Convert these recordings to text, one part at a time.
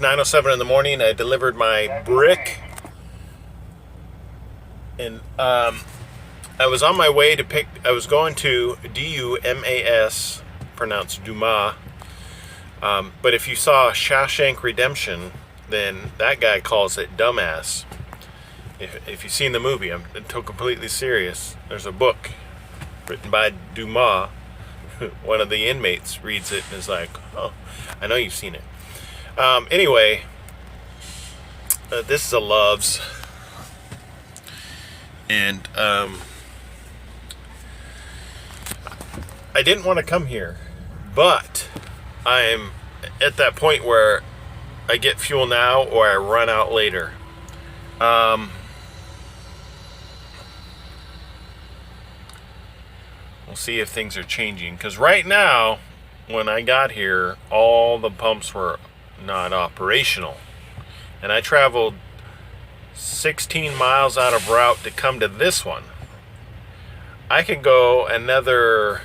It's 9:07 in the morning. I delivered my brick, and I was on my way to pick. I was going to Dumas, pronounced Dumas. But if you saw Shawshank Redemption, then that guy calls it dumbass. If you've seen the movie, I'm completely serious. There's a book written by Dumas. One of the inmates reads it and is like, "Oh, I know you've seen it." Anyway, this is a Love's, and I didn't want to come here, but I'm at that point where I get fuel now or I run out later. We'll see if things are changing, because right now, when I got here, all the pumps were not operational, and I traveled 16 miles out of route to come to this one. I could go another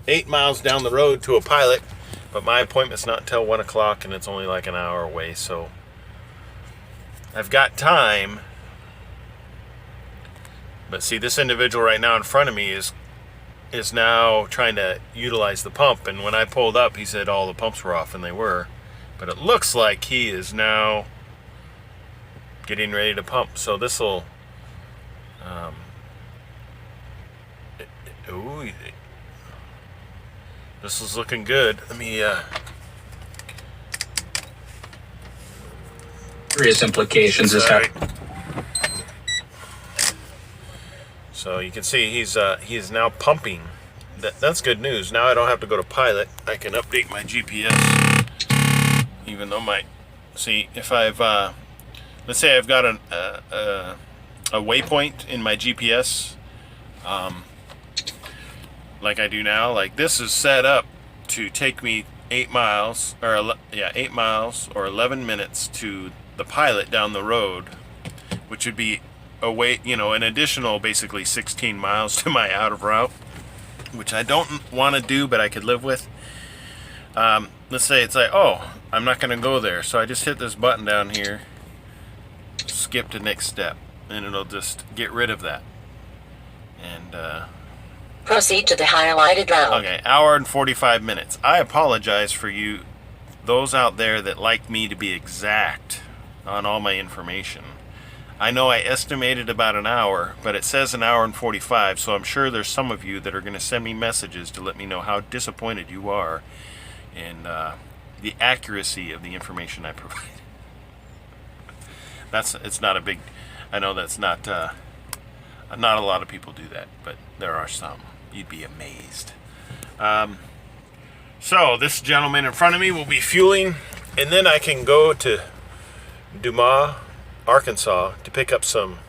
8 miles down the road to a Pilot, but my appointment's not until 1 o'clock, and it's only like an hour away, so I've got time. But see, this individual right now in front of me is now trying to utilize the pump, and when I pulled up, he said all the pumps were off, and they were. But it looks like he is now getting ready to pump, so this will this is looking good. Let me serious implications is that. So you can see he's now pumping. That's good news. Now I don't have to go to Pilot. I can update my GPS. Even though if I've let's say I've got a waypoint in my GPS, like I do now. Like this is set up to take me 8 miles or 11 minutes to the Pilot down the road, which would be an additional basically 16 miles to my out of route, which I don't want to do, but I could live with. Let's say it's like, oh, I'm not going to go there, so I just hit this button down here, skip to next step, and it'll just get rid of that. And proceed to the highlighted route. Okay, hour and 45 minutes. I apologize for those out there that like me to be exact on all my information. I know I estimated about an hour, but it says an hour and 45, so I'm sure there's some of you that are going to send me messages to let me know how disappointed you are in the accuracy of the information I provide. It's not a big, I know that's not a lot of people do that, but there are some. You'd be amazed. So this gentleman in front of me will be fueling, and then I can go to Dumas, Arkansas, to pick up some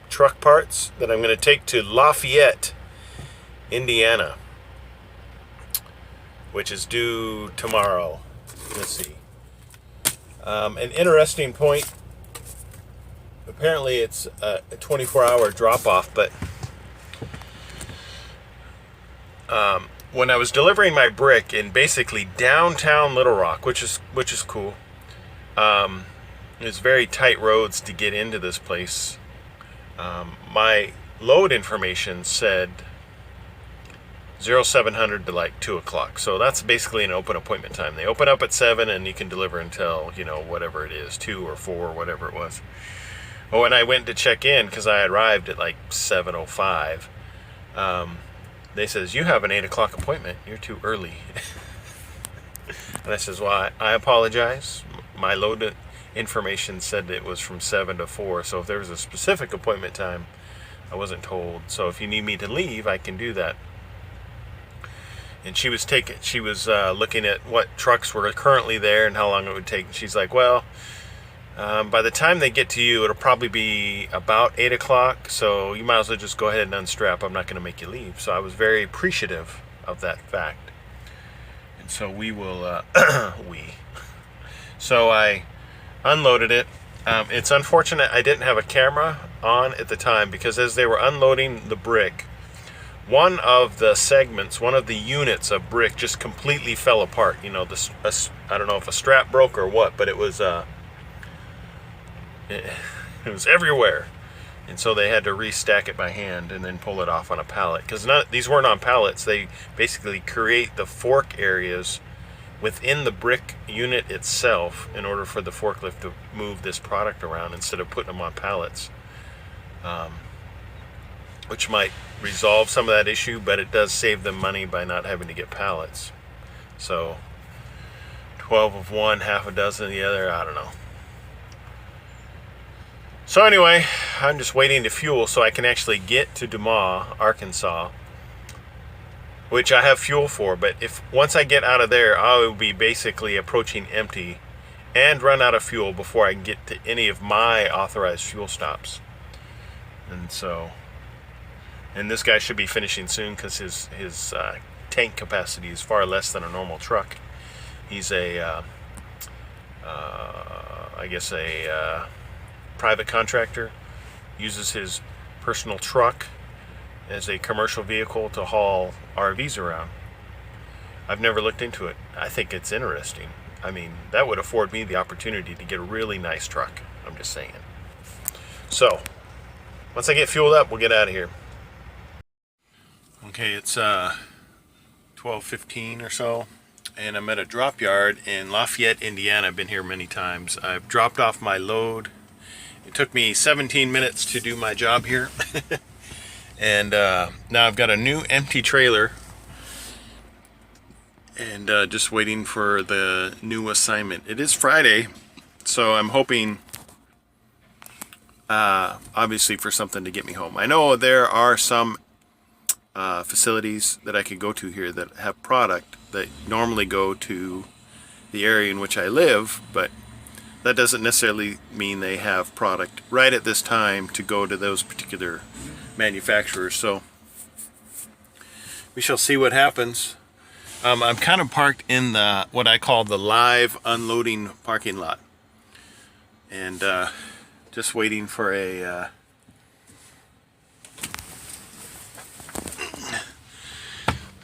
truck parts that I'm going to take to Lafayette, Indiana, which is due tomorrow. Let's see. An interesting point. Apparently it's a 24-hour drop-off, but when I was delivering my brick in basically downtown Little Rock, which is cool, there's very tight roads to get into this place. My load information said 0700 to like 2 o'clock. So that's basically an open appointment time. They open up at 7 and you can deliver until, whatever it is, 2 or 4, whatever it was. But when I went to check in, because I arrived at like 7:05, they says, you have an 8 o'clock appointment. You're too early. And I says, well, I apologize. My load information said it was from 7 to 4. So if there was a specific appointment time, I wasn't told. So if you need me to leave, I can do that. And she was looking at what trucks were currently there and how long it would take. And she's like, well, by the time they get to you, it'll probably be about 8 o'clock. So you might as well just go ahead and unstrap. I'm not going to make you leave. So I was very appreciative of that fact. And so we will, So I unloaded it. It's unfortunate I didn't have a camera on at the time, because as they were unloading the brick, one of the segments, one of the units of brick just completely fell apart. I don't know if a strap broke or what, but it was It was everywhere. And so they had to restack it by hand and then pull it off on a pallet. Because these weren't on pallets. They basically create the fork areas within the brick unit itself in order for the forklift to move this product around instead of putting them on pallets. Which might resolve some of that issue, but it does save them money by not having to get pallets. So 12 of one, half a dozen of the other, I don't know. So anyway, I'm just waiting to fuel so I can actually get to Dumas, Arkansas, which I have fuel for. But once I get out of there, I will be basically approaching empty and run out of fuel before I can get to any of my authorized fuel stops. And this guy should be finishing soon because his tank capacity is far less than a normal truck. He's I guess a private contractor, uses his personal truck as a commercial vehicle to haul RVs around. I've never looked into it. I think it's interesting. I mean, that would afford me the opportunity to get a really nice truck. I'm just saying. So, once I get fueled up, we'll get out of here. Okay, it's 12:15 or so, and I'm at a Dropyard in Lafayette, Indiana. I've been here many times. I've dropped off my load. It took me 17 minutes to do my job here. And now I've got a new empty trailer and just waiting for the new assignment. It is Friday, so I'm hoping obviously for something to get me home. I know there are some facilities that I could go to here that have product that normally go to the area in which I live, but that doesn't necessarily mean they have product right at this time to go to those particular manufacturers. So we shall see what happens. I'm kind of parked in the what I call the live unloading parking lot, and just waiting for a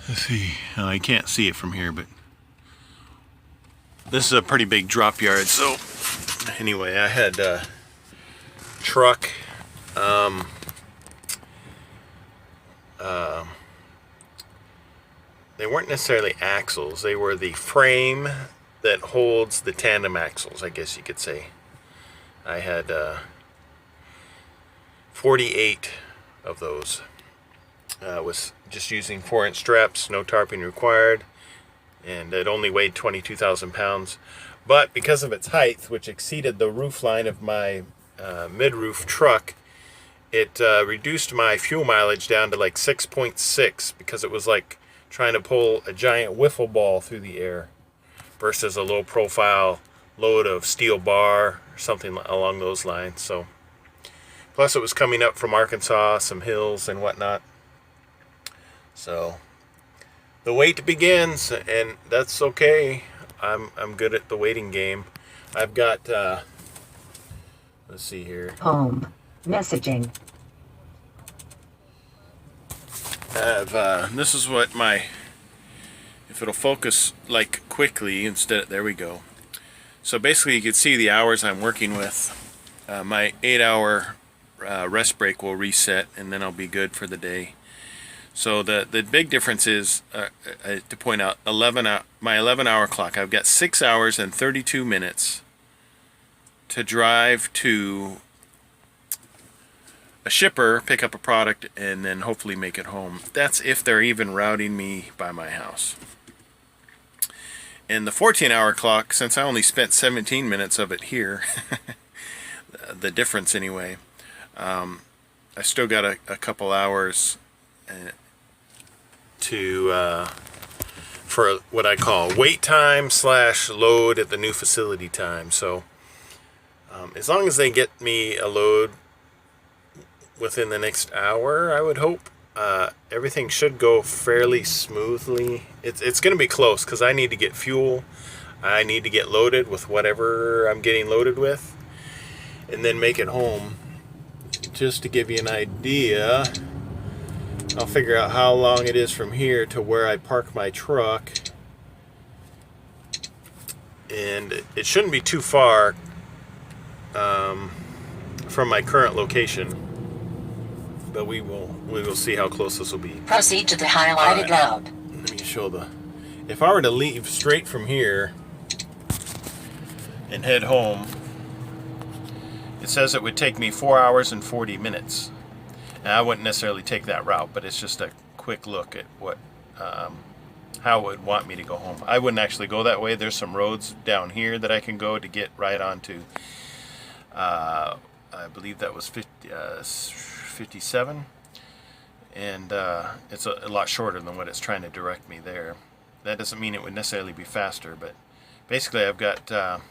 let's see. I can't see it from here, but this is a pretty big drop yard. So anyway, I had a truck. They weren't necessarily axles. They were the frame that holds the tandem axles, I guess you could say. I had 48 of those. Was just using 4-inch straps, no tarping required, and it only weighed 22,000 pounds. But because of its height, which exceeded the roof line of my mid-roof truck, it reduced my fuel mileage down to like 6.6 because it was like trying to pull a giant wiffle ball through the air versus a low-profile load of steel bar or something along those lines. So, plus it was coming up from Arkansas, some hills and whatnot. So the wait begins, and that's okay. I'm good at the waiting game. I've got let's see here. Home. Messaging. This is what if it'll focus like quickly instead, there we go. So basically you can see the hours I'm working with. My 8-hour rest break will reset, and then I'll be good for the day. So the big difference is, to point out, my 11-hour clock. I've got 6 hours and 32 minutes to drive to a shipper, pick up a product, and then hopefully make it home. That's if they're even routing me by my house. And the 14-hour clock, since I only spent 17 minutes of it here, the difference anyway, I still got a couple hours for what I call wait time / load at the new facility time. So as long as they get me a load within the next hour, I would hope everything should go fairly smoothly. It's going to be close because I need to get fuel. I need to get loaded with whatever I'm getting loaded with, and then make it home. Just to give you an idea, I'll figure out how long it is from here to where I park my truck, and it shouldn't be too far. from my current location, but we will see how close this will be. Proceed to the highlighted road. Let me show the. If I were to leave straight from here and head home, it says it would take me 4 hours and 40 minutes. And I wouldn't necessarily take that route, but it's just a quick look at what how it would want me to go home. I wouldn't actually go that way. There's some roads down here that I can go to get right onto, I believe that was 57. And it's a lot shorter than what it's trying to direct me there. That doesn't mean it would necessarily be faster, but basically I've got, there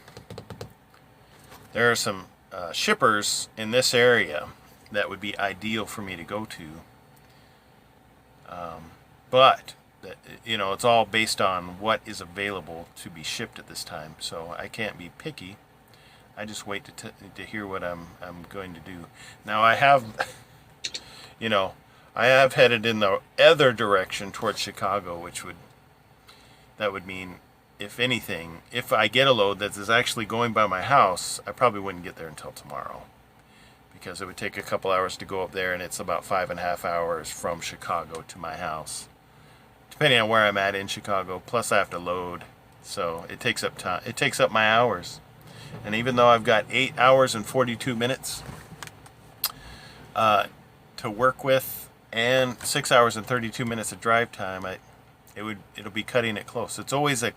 are some shippers in this area that would be ideal for me to go to. But you know, it's all based on what is available to be shipped at this time. So I can't be picky. I just wait to hear what I'm going to do. Now I have, you know, I have headed in the other direction towards Chicago, that would mean, if anything, if I get a load that is actually going by my house, I probably wouldn't get there until tomorrow, because it would take a couple hours to go up there, and it's about 5.5 hours from Chicago to my house, depending on where I'm at in Chicago. Plus I have to load, so it takes up time. It takes up my hours, and even though I've got 8 hours and 42 minutes to work with, and 6 hours and 32 minutes of drive time, it'll be cutting it close. It's always by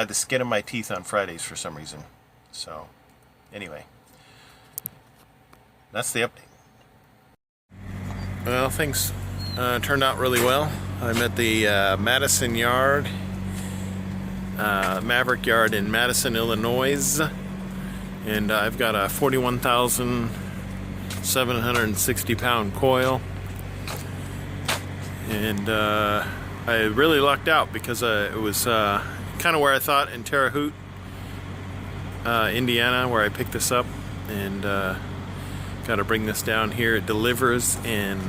the skin of my teeth on Fridays for some reason. So anyway, that's the update. Well, things turned out really well. I'm at the Madison Yard, Maverick Yard in Madison, Illinois, and I've got a 41,760 pound coil, and I really lucked out because it was kind of where I thought, in Terre Haute, Indiana, where I picked this up, and got to bring this down here. It delivers in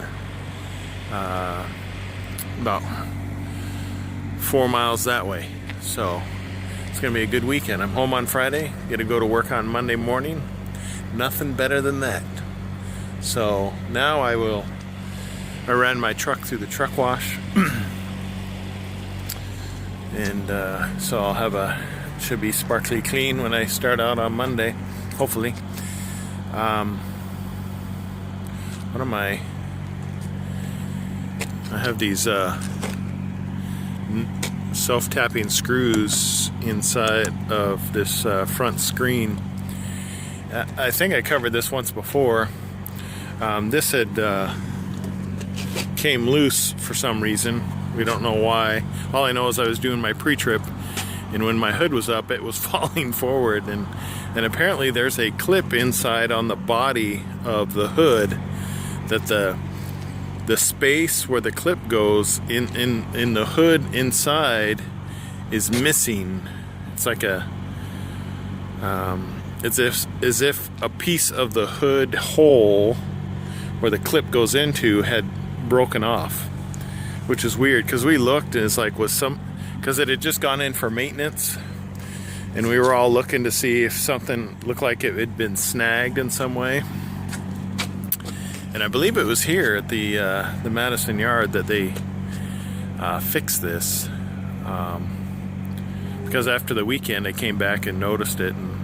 about 4 miles that way, so it's gonna be a good weekend. I'm home on Friday, get to go to work on Monday morning. Nothing better than that. So now I ran my truck through the truck wash, and so I'll have should be sparkly clean when I start out on Monday, hopefully. What am I have these self-tapping screws inside of this front screen. I think I covered this once before. This had came loose for some reason. We don't know why. All I know is I was doing my pre-trip, and when my hood was up, it was falling forward, and apparently there's a clip inside on the body of the hood that the space where the clip goes in the hood inside is missing. It's like as if a piece of the hood hole where the clip goes into had broken off, which is weird, because we looked and it's like, because it had just gone in for maintenance, and we were all looking to see if something looked like it had been snagged in some way. And I believe it was here at the Madison Yard that they fixed this, because after the weekend they came back and noticed it, and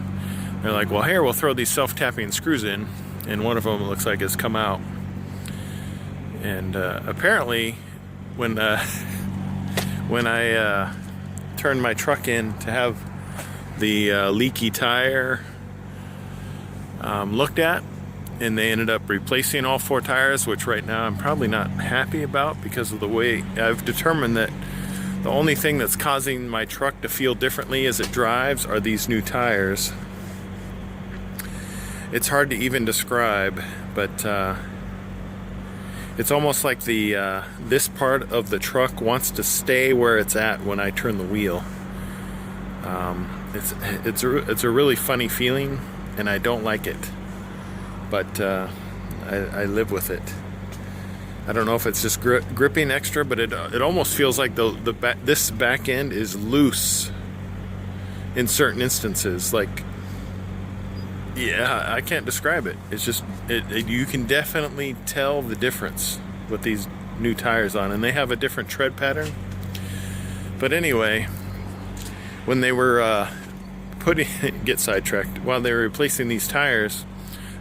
they're like, well, here, we'll throw these self-tapping screws in, and one of them looks like it's come out. And apparently when I turned my truck in to have the leaky tire looked at, and they ended up replacing all 4 tires, which right now I'm probably not happy about, because of the way I've determined that the only thing that's causing my truck to feel differently as it drives are these new tires. It's hard to even describe, but it's almost like this part of the truck wants to stay where it's at when I turn the wheel. It's a really funny feeling, and I don't like it, but I live with it. I don't know if it's just gripping extra, but it almost feels like this back end is loose in certain instances. Like Yeah, I can't describe it. It's just you can definitely tell the difference with these new tires on, and they have a different tread pattern. But anyway, when they were get sidetracked, while they were replacing these tires,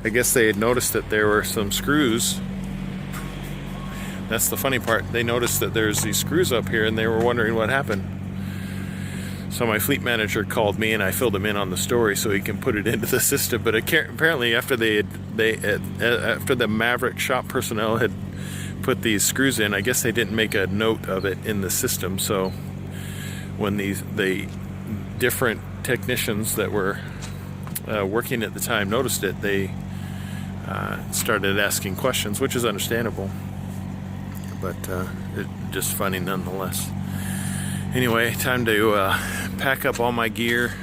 I guess they had noticed that there were some screws. That's the funny part. They noticed that there's these screws up here, and they were wondering what happened. So my fleet manager called me, and I filled him in on the story so he can put it into the system. But apparently, after after the Maverick shop personnel had put these screws in, I guess they didn't make a note of it in the system. So when the different technicians that were working at the time noticed it, they started asking questions, which is understandable, but just funny nonetheless. Anyway, time to pack up all my gear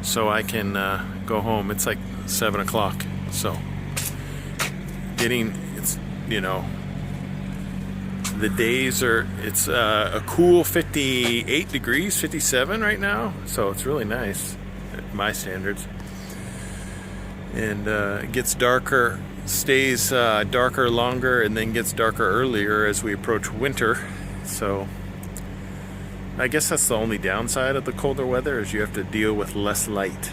so I can go home. It's like 7 o'clock, so it's, you know, the days are, it's a cool 58 degrees, 57 right now, so it's really nice at my standards. And it gets darker, stays darker longer, and then gets darker earlier as we approach winter. So I guess that's the only downside of the colder weather, is you have to deal with less light.